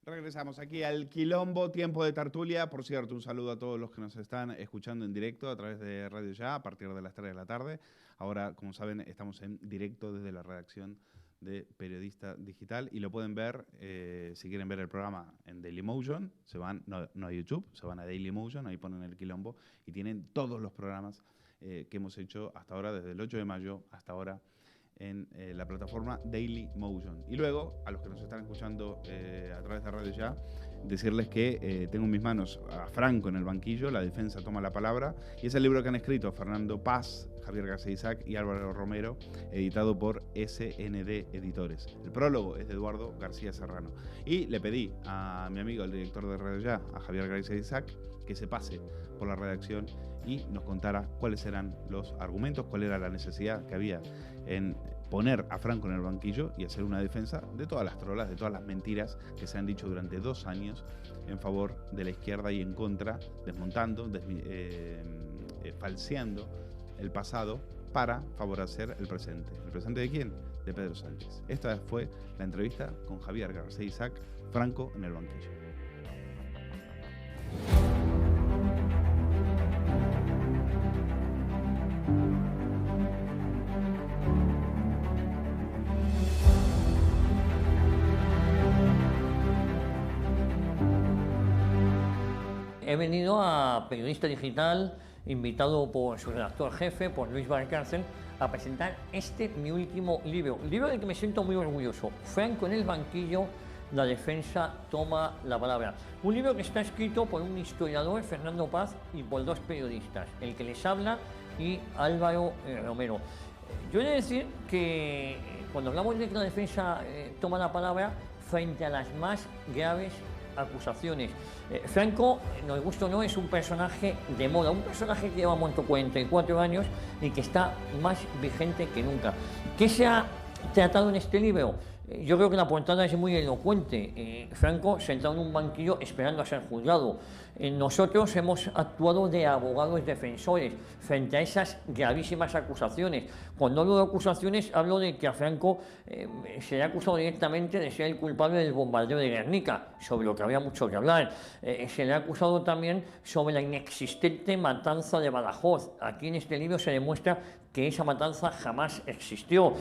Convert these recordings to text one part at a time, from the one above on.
Regresamos aquí al Quilombo, tiempo de tertulia. Por cierto, un saludo a todos los que nos están escuchando en directo a través de Radio Ya a partir de las 3 de la tarde. Ahora, como saben, estamos en directo desde la redacción de Periodista Digital y lo pueden ver, si quieren ver el programa en Dailymotion, se van, no a YouTube, se van a Dailymotion, ahí ponen el Quilombo y tienen todos los programas que hemos hecho hasta ahora, desde el 8 de mayo hasta ahora, en la plataforma Dailymotion. Y luego, a los que nos están escuchando a través de Radio Ya, decirles que tengo en mis manos a Franco en el banquillo, La defensa toma la palabra, y es el libro que han escrito Fernando Paz, Javier García Isaac y Álvaro Romero, editado por SND Editores. El prólogo es de Eduardo García Serrano. Y le pedí a mi amigo, el director de Radio Ya, a Javier García Isaac, que se pase por la redacción y nos contara cuáles eran los argumentos, cuál era la necesidad que había en poner a Franco en el banquillo y hacer una defensa de todas las trolas, de todas las mentiras que se han dicho durante 2 años en favor de la izquierda y en contra, desmontando, falseando el pasado para favorecer el presente. ¿El presente de quién? De Pedro Sánchez. Esta fue la entrevista con Javier García Isaac, Franco en el banquillo. He venido a Periodista Digital, invitado por su redactor jefe, por Luis Valcárcel, a presentar mi último libro del que me siento muy orgulloso, Franco en el banquillo, la defensa toma la palabra. Un libro que está escrito por un historiador, Fernando Paz, y por 2 periodistas, el que les habla y Álvaro Romero. Yo he de decir que cuando hablamos de que la defensa toma la palabra, frente a las más graves acusaciones. Franco, nos gusta o no, es un personaje de moda, un personaje que lleva muerto 44 años y que está más vigente que nunca. ¿Qué se ha tratado en este libro? Yo creo que la portada es muy elocuente. Franco sentado en un banquillo esperando a ser juzgado. Nosotros hemos actuado de abogados defensores frente a esas gravísimas acusaciones. Cuando hablo de acusaciones, hablo de que a Franco se le ha acusado directamente de ser el culpable del bombardeo de Guernica, sobre lo que había mucho que hablar. Se le ha acusado también sobre la inexistente matanza de Badajoz. Aquí en este libro se demuestra que esa matanza jamás existió.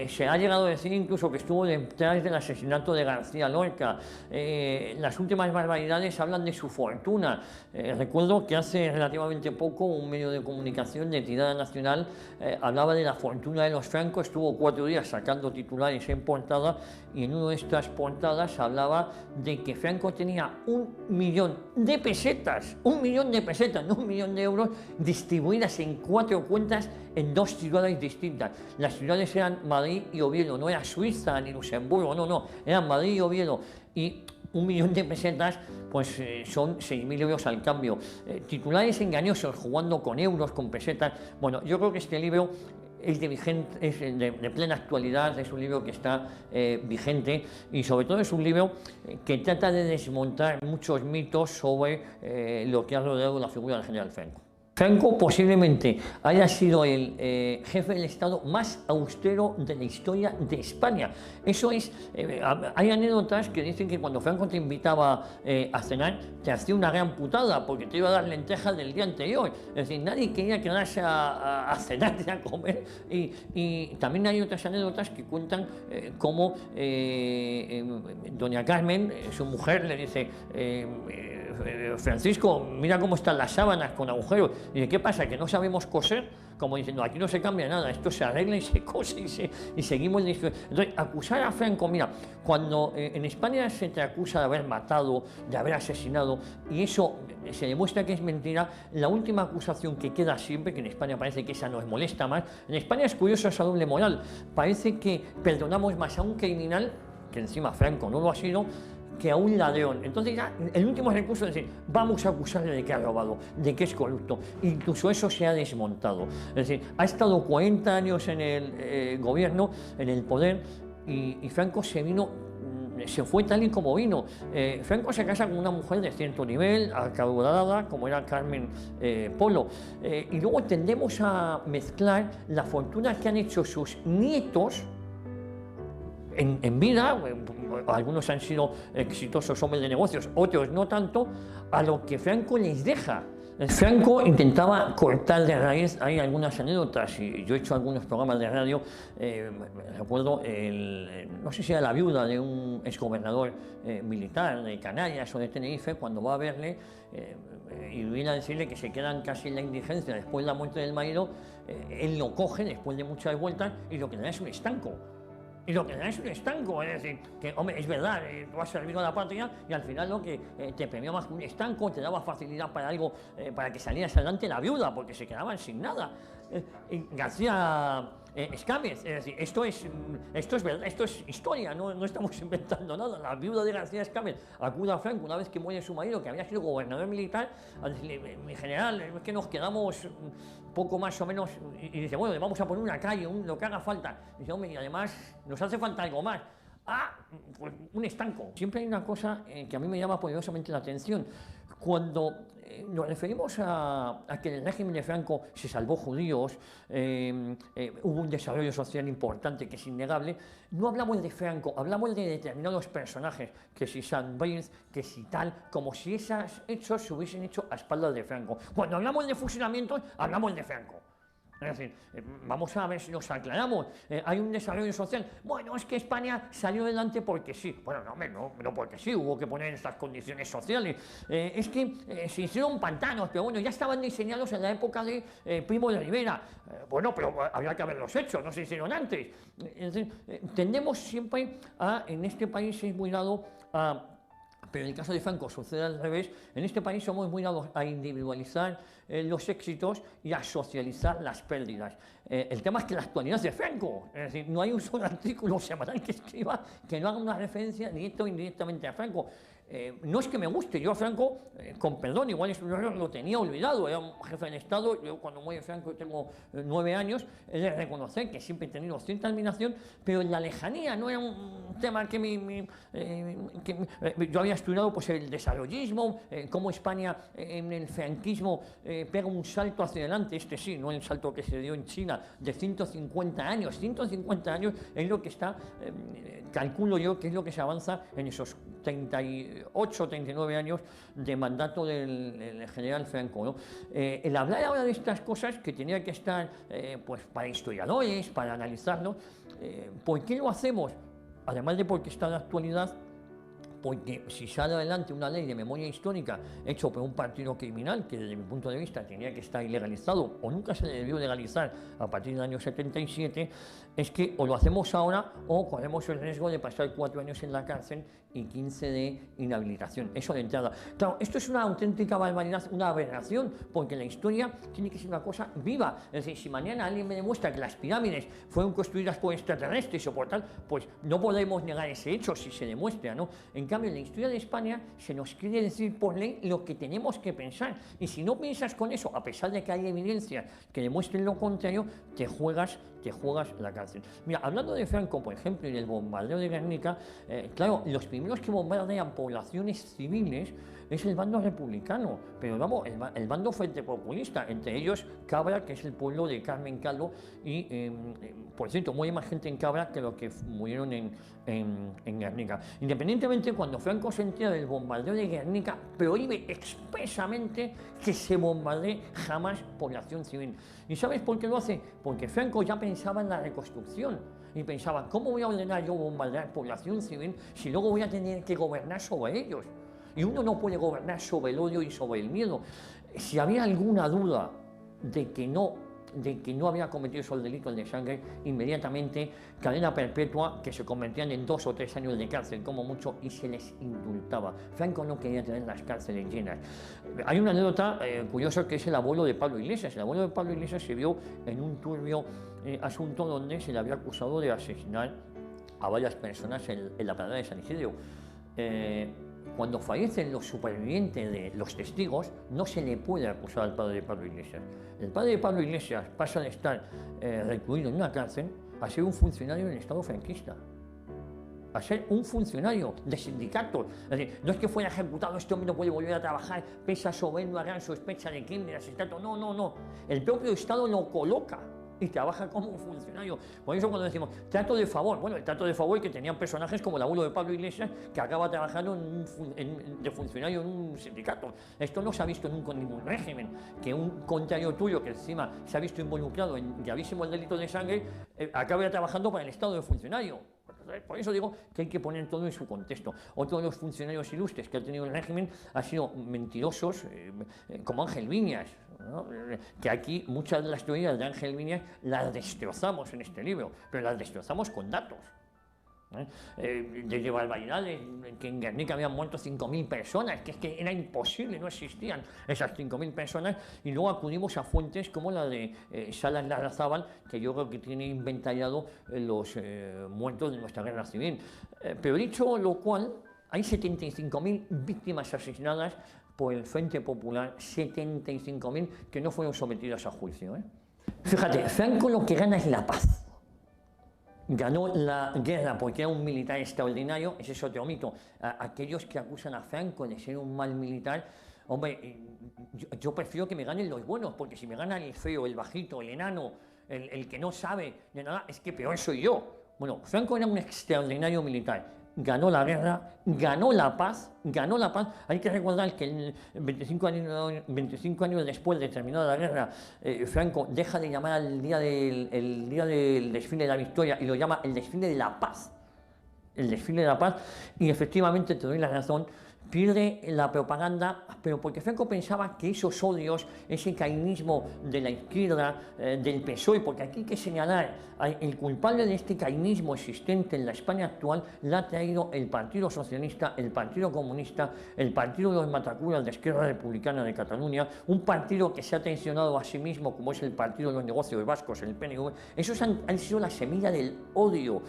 Se ha llegado a decir incluso que estuvo detrás del asesinato de García Lorca. Las últimas barbaridades hablan de su fortuna. Recuerdo que hace relativamente poco un medio de comunicación de tirada nacional hablaba de la fortuna de los Franco, estuvo 4 días sacando titulares en portada y en una de estas portadas hablaba de que Franco tenía 1 millón de pesetas, 1 millón de pesetas, no 1 millón de euros, distribuidas en 4 cuentas en 2 ciudades distintas. Las ciudades eran Madrid y Oviedo, no era Suiza ni Luxemburgo, no, eran Madrid y Oviedo. Y 1 millón de pesetas, pues son 6.000 euros al cambio. Titulares engañosos, jugando con euros, con pesetas. Bueno, yo creo que este libro es de plena actualidad, es un libro que está vigente y sobre todo es un libro que trata de desmontar muchos mitos sobre lo que ha rodeado la figura del general Franco. Franco posiblemente haya sido el jefe del Estado más austero de la historia de España. Eso es, hay anécdotas que dicen que cuando Franco te invitaba a cenar, te hacía una gran putada porque te iba a dar lentejas del día anterior. Es decir, nadie quería quedarse a cenar y a comer. Y también hay otras anécdotas que cuentan cómo doña Carmen, su mujer, le dice: Francisco, mira cómo están las sábanas con agujeros. Y dice: ¿qué pasa? ¿Que no sabemos coser? Como diciendo, aquí no se cambia nada, esto se arregla y se cose y seguimos. Entonces, acusar a Franco, mira, cuando en España se te acusa de haber matado, de haber asesinado, y eso se demuestra que es mentira, la última acusación que queda siempre, que en España parece que esa nos molesta más, en España es curioso esa doble moral, parece que perdonamos más a un criminal, que encima Franco no lo ha sido, que a un ladrón. Entonces ya el último recurso es decir, vamos a acusarle de que ha robado, de que es corrupto. Incluso eso se ha desmontado. Es decir, ha estado 40 años en el gobierno, en el poder, y Franco se fue tal y como vino. Franco se casa con una mujer de cierto nivel, acaudalada, como era Carmen Polo. Y luego tendemos a mezclar la fortuna que han hecho sus nietos en vida, algunos han sido exitosos hombres de negocios, otros no tanto, a lo que Franco les deja. Franco intentaba cortar de raíz, hay algunas anécdotas, y yo he hecho algunos programas de radio, recuerdo, no sé si era la viuda de un exgobernador militar de Canarias o de Tenerife, cuando va a verle y viene a decirle que se quedan casi en la indigencia después de la muerte del marido, él lo coge después de muchas vueltas y lo que le da es un estanco. Y lo que da es un estanco, es decir, que, hombre, es verdad, tú has servido a la patria y al final lo que te premiaba más que un estanco, te daba facilidad para algo, para que salieras adelante la viuda, porque se quedaban sin nada. García Escámez, es decir, esto es verdad, esto es historia, no estamos inventando nada. La viuda de García Escámez acude a Franco una vez que muere su marido, que había sido gobernador militar, a decirle, mi general, es que nos quedamos poco más o menos, y dice, bueno, le vamos a poner una calle, lo que haga falta. Y dice, hombre, y además nos hace falta algo más. Ah, pues un estanco. Siempre hay una cosa que a mí me llama poderosamente la atención. Cuando nos referimos a que en el régimen de Franco se salvó judíos, hubo un desarrollo social importante que es innegable, no hablamos de Franco, hablamos de determinados personajes, que si San Brice, que si tal, como si esos hechos se hubiesen hecho a espaldas de Franco. Cuando hablamos de fusilamientos, hablamos de Franco. Es decir, vamos a ver si nos aclaramos. Hay un desarrollo social. Bueno, es que España salió adelante porque sí. Bueno, no porque sí, hubo que poner estas condiciones sociales. Es que se hicieron pantanos, pero bueno, ya estaban diseñados en la época de Primo de Rivera. Bueno, pero había que haberlos hecho, no se hicieron antes. Es decir, tendemos siempre en este país es muy dado a... Pero en el caso de Franco sucede al revés. En este país somos muy dados a individualizar los éxitos y a socializar las pérdidas. El tema es que la actualidad es de Franco. Es decir, no hay un solo artículo semanal que escriba que no haga una referencia directa o indirectamente a Franco. No es que me guste, yo a Franco, con perdón, igual es un error, lo tenía olvidado, era un jefe del Estado, yo cuando muere Franco tengo 9 años, he de reconocer que siempre he tenido cierta admiración, pero en la lejanía no era un tema que yo había estudiado pues, el desarrollismo, cómo España en el franquismo pega un salto hacia adelante, este sí, no el salto que se dio en China, de 150 años, 150 años es lo que está, calculo yo que es lo que se avanza en esos 38, 39 años de mandato del general Franco, ¿no? El hablar ahora de estas cosas que tenía que estar pues para historiadores, para analizarlo, ¿por qué lo hacemos? Además de porque está en la actualidad, porque si sale adelante una ley de memoria histórica hecho por un partido criminal que desde mi punto de vista tenía que estar ilegalizado o nunca se debió legalizar a partir del año 77, es que o lo hacemos ahora o corremos el riesgo de pasar 4 años en la cárcel y 15 de inhabilitación. Eso de entrada. Claro, esto es una auténtica barbaridad, una aberración, porque la historia tiene que ser una cosa viva. Es decir, si mañana alguien me demuestra que las pirámides fueron construidas por extraterrestres o por tal, pues no podemos negar ese hecho si se demuestra, ¿no? En cambio, en la historia de España se nos quiere decir por ley lo que tenemos que pensar. Y si no piensas con eso, a pesar de que hay evidencias que demuestren lo contrario, te juegas la cárcel. Mira, hablando de Franco, por ejemplo, y del bombardeo de Guernica, claro, los primeros que bombardean poblaciones civiles es el bando republicano, pero vamos, el bando frente populista, entre ellos Cabra, que es el pueblo de Carmen Calvo, y por cierto, muere más gente en Cabra que los que murieron en Guernica. Independientemente, cuando Franco se entera del bombardeo de Guernica, prohíbe expresamente que se bombardee jamás población civil. ¿Y sabes por qué lo hace? Porque Franco ya pensaba en la reconstrucción y pensaba, ¿cómo voy a ordenar yo bombardear población civil si luego voy a tener que gobernar sobre ellos? Y uno no puede gobernar sobre el odio y sobre el miedo. Si había alguna duda de que no había cometido esos delitos de sangre, inmediatamente cadena perpetua que se convertían en 2 o 3 años de cárcel como mucho y se les indultaba. Franco no quería tener las cárceles llenas. Hay una anécdota curiosa que es el abuelo de Pablo Iglesias. El abuelo de Pablo Iglesias se vio en un turbio asunto donde se le había acusado de asesinar a varias personas en la pradera de San Isidro. Cuando fallecen los supervivientes de los testigos, no se le puede acusar al padre de Pablo Iglesias. El padre de Pablo Iglesias pasa de estar recluido en una cárcel a ser un funcionario del Estado franquista, a ser un funcionario de sindicatos. Es decir, no es que fuera ejecutado, este hombre no puede volver a trabajar, pesa sobre él una gran sospecha de crimen, de asesinato. No. El propio Estado lo coloca y trabaja como funcionario. Por eso cuando decimos trato de favor, bueno, el trato de favor que tenían personajes como el abuelo de Pablo Iglesias, que acaba trabajando de funcionario en un sindicato. Esto no se ha visto nunca en ningún régimen, que un contrario tuyo que encima se ha visto involucrado en gravísimo delito de sangre, acabe trabajando para el estado de funcionario. Por eso digo que hay que poner todo en su contexto. Otro de los funcionarios ilustres que ha tenido el régimen ha sido mentirosos como Ángel Viñas, ¿no? Que aquí muchas de las teorías de Ángel Viñas las destrozamos en este libro, pero las destrozamos con datos. Desde barbaridades, que en Guernica habían muerto 5.000 personas, que es que era imposible, no existían esas 5.000 personas, y luego acudimos a fuentes como la de Salas Larrazábal, que yo creo que tiene inventariado los muertos de nuestra guerra civil. Pero dicho lo cual, hay 75.000 víctimas asesinadas por el Frente Popular, 75.000 que no fueron sometidas a juicio. Fíjate, Franco lo que gana es la paz. Ganó la guerra porque era un militar extraordinario, ese es otro mito. Aquellos que acusan a Franco de ser un mal militar, hombre, yo prefiero que me ganen los buenos, porque si me gana el feo, el bajito, el enano, el que no sabe de nada, es que peor soy yo. Bueno, Franco era un extraordinario militar. Ganó la guerra, ganó la paz. Hay que recordar que 25 años después de terminada la guerra, Franco deja de llamar al día del desfile de la victoria y lo llama el desfile de la paz. El desfile de la paz, y efectivamente te doy la razón, pierde la propaganda, pero porque Franco pensaba que esos odios, ese cainismo de la izquierda, del PSOE, porque aquí hay que señalar, el culpable de este cainismo existente en la España actual la ha traído el Partido Socialista, el Partido Comunista, el Partido de los Matacuras de Esquerra Republicana de Cataluña, un partido que se ha tensionado a sí mismo, como es el Partido de los Negocios Vascos, el PNV. Esos han sido la semilla del odio.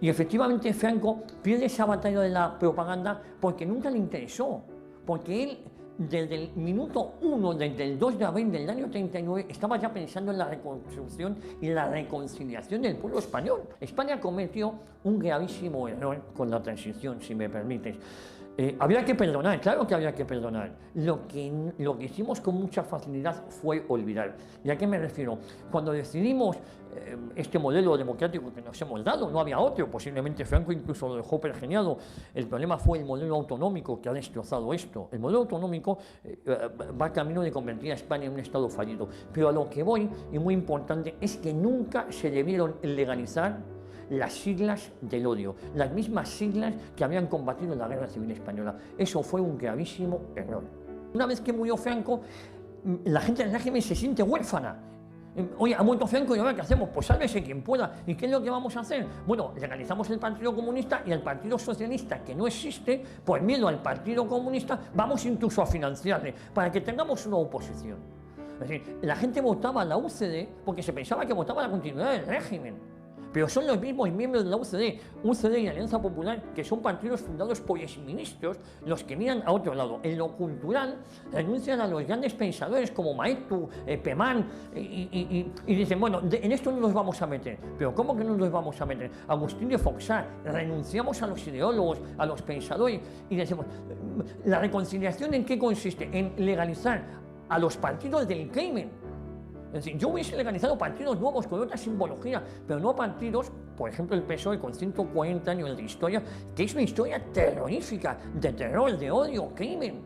Y efectivamente Franco pierde esa batalla de la propaganda porque nunca le interesó, porque él desde el minuto 1, desde el 2 de abril del año 39, estaba ya pensando en la reconstrucción y la reconciliación del pueblo español. España cometió un gravísimo error con la transición, si me permites. Había que perdonar, claro que había que perdonar. Lo que hicimos con mucha facilidad fue olvidar. ¿Y a qué me refiero? Cuando decidimos este modelo democrático que nos hemos dado, no había otro, posiblemente Franco incluso lo dejó pergeñado. El problema fue el modelo autonómico que ha destrozado esto. El modelo autonómico va camino de convertir a España en un Estado fallido. Pero a lo que voy, y muy importante, es que nunca se debieron legalizar las siglas del odio, las mismas siglas que habían combatido en la Guerra Civil Española. Eso fue un gravísimo error. Una vez que murió Franco, la gente del régimen se siente huérfana. Oye, ha muerto Franco y ahora ¿qué hacemos? Pues sálvese quien pueda. ¿Y qué es lo que vamos a hacer? Bueno, legalizamos el Partido Comunista y el Partido Socialista, que no existe, por miedo al Partido Comunista, vamos incluso a financiarle, para que tengamos una oposición. Es decir, la gente votaba a la UCD porque se pensaba que votaba la continuidad del régimen. Pero son los mismos miembros de la UCD y Alianza Popular, que son partidos fundados por exministros, los que miran a otro lado. En lo cultural renuncian a los grandes pensadores como Maestu, Pemán, y dicen, bueno, en esto no nos vamos a meter. Pero ¿cómo que no nos vamos a meter? Agustín de Foxá, renunciamos a los ideólogos, a los pensadores, y decimos, ¿la reconciliación en qué consiste? En legalizar a los partidos del crimen. Es decir, yo hubiese legalizado partidos nuevos con otra simbología, pero no partidos, por ejemplo el PSOE con 140 años de historia, que es una historia terrorífica, de terror, de odio, crimen.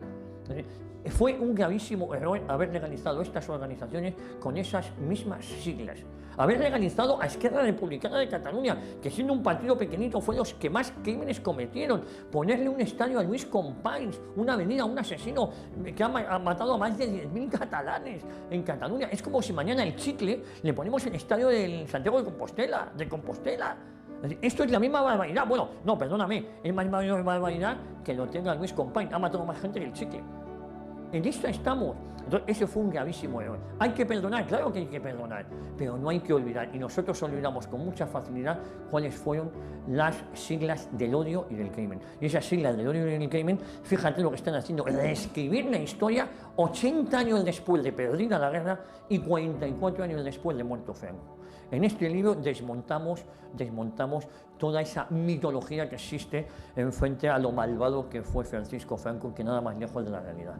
Fue un gravísimo error haber legalizado estas organizaciones con esas mismas siglas. Haber legalizado a Esquerra Republicana de Cataluña, que siendo un partido pequeñito fue los que más crímenes cometieron. Ponerle un estadio a Luis Companys, una avenida a un asesino que ha matado a más de 10.000 catalanes en Cataluña. Es como si mañana el Chicle le ponemos el estadio del Santiago de Compostela. Esto es la misma barbaridad. Bueno, no, perdóname, es más barbaridad que lo tenga Luis Companys. Ha matado más gente que el Chicle. En esto estamos. Entonces, ese fue un gravísimo error. Hay que perdonar, claro que hay que perdonar, pero no hay que olvidar. Y nosotros olvidamos con mucha facilidad cuáles fueron las siglas del odio y del crimen. Y esas siglas del odio y del crimen, fíjate lo que están haciendo, reescribir la historia 80 años después de perdida la guerra y 44 años después de muerto Franco. En este libro desmontamos toda esa mitología que existe en frente a lo malvado que fue Francisco Franco, que nada más lejos de la realidad.